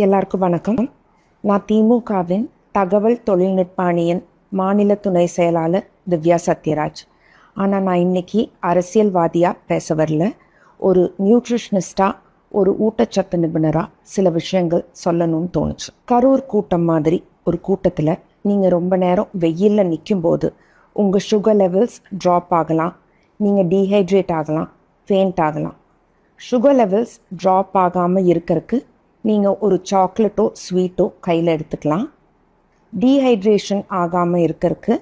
எல்லாருக்கும் வணக்கம். நான் திமுகவின் தகவல் தொழில்நுட்ப அணியின் மாநில துணை செயலாளர் திவ்யா சத்யராஜ். ஆனால் நான் இன்னைக்கு அரசியல்வாதியாக பேச வரல. ஒரு நியூட்ரிஷனிஸ்டாக, ஒரு ஊட்டச்சத்து நிபுணராக சில விஷயங்கள் சொல்லணும்னு தோணுச்சு. கரூர் கூட்டம் மாதிரி ஒரு கூட்டத்தில் நீங்கள் ரொம்ப நேரம் வெயிலில் நிற்கும்போது உங்கள் சுகர் லெவல்ஸ் ட்ராப் ஆகலாம், நீங்கள் டீஹைட்ரேட் ஆகலாம், ஃபெயிண்ட் ஆகலாம். சுகர் லெவல்ஸ் ட்ராப் ஆகாமல் இருக்கிறதுக்கு நீங்கள் ஒரு சாக்லேட்டோ ஸ்வீட்டோ கையில் எடுத்துக்கலாம். டீஹைட்ரேஷன் ஆகாமல் இருக்கிறதுக்கு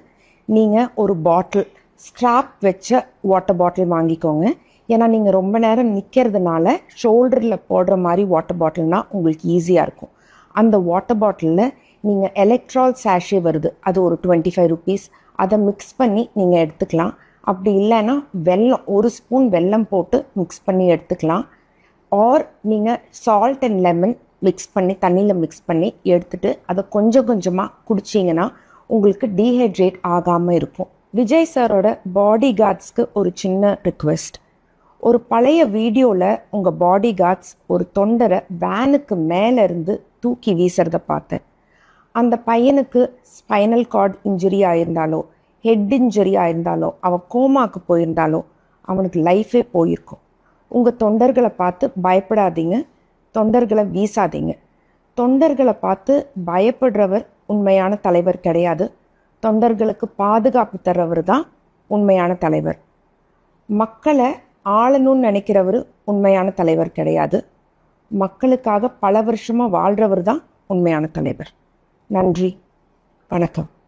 நீங்கள் ஒரு பாட்டில், ஸ்ட்ராப் வச்ச வாட்டர் பாட்டில் வாங்கிக்கோங்க. ஏன்னா நீங்கள் ரொம்ப நேரம் நிற்கிறதுனால ஷோல்டரில் போடுற மாதிரி வாட்டர் பாட்டில்னால் உங்களுக்கு ஈஸியாக இருக்கும். அந்த வாட்டர் பாட்டிலில் நீங்கள் எலக்ட்ரால் சாஷே வருது, அது ஒரு 25 ருபீஸ், அதை மிக்ஸ் பண்ணி நீங்கள் எடுத்துக்கலாம். அப்படி இல்லைன்னா வெல்லம், ஒரு ஸ்பூன் வெல்லம் போட்டு மிக்ஸ் பண்ணி எடுத்துக்கலாம். ஆர் நீங்கள் சால்ட் அண்ட் லெமன் மிக்ஸ் பண்ணி, தண்ணியில் மிக்ஸ் பண்ணி எடுத்துகிட்டு அதை கொஞ்சம் கொஞ்சமாக குடிச்சிங்கன்னா உங்களுக்கு டீஹைட்ரேட் ஆகாமல் இருக்கும். விஜய் சாரோட பாடி கார்ட்ஸ்க்கு ஒரு சின்ன ரிக்வெஸ்ட். ஒரு பழைய வீடியோவில் உங்கள் பாடி கார்ட்ஸ் ஒரு தொண்டரை வேனுக்கு மேலேருந்து தூக்கி வீசுறதை பார்த்தேன். அந்த பையனுக்கு ஸ்பைனல் கார்டு இன்ஜுரி ஆயிருந்தாலோ, ஹெட் இன்ஜுரி ஆயிருந்தாலோ, அவன் கோமாக்கு போயிருந்தாலோ அவனுக்கு லைஃபே போயிருக்கும். உங்கள் தொண்டர்களை பார்த்து பயப்படாதீங்க, தொண்டர்களை வீசாதீங்க. தொண்டர்களை பார்த்து பயப்படுறவர் உண்மையான தலைவர் கிடையாது. தொண்டர்களுக்கு பாதுகாப்பு தர்றவர் தான் உண்மையான தலைவர். மக்களை ஆளணும்னு நினைக்கிறவர் உண்மையான தலைவர் கிடையாது. மக்களுக்காக பல வருஷமாக வாழ்கிறவர் தான் உண்மையான தலைவர். நன்றி, வணக்கம்.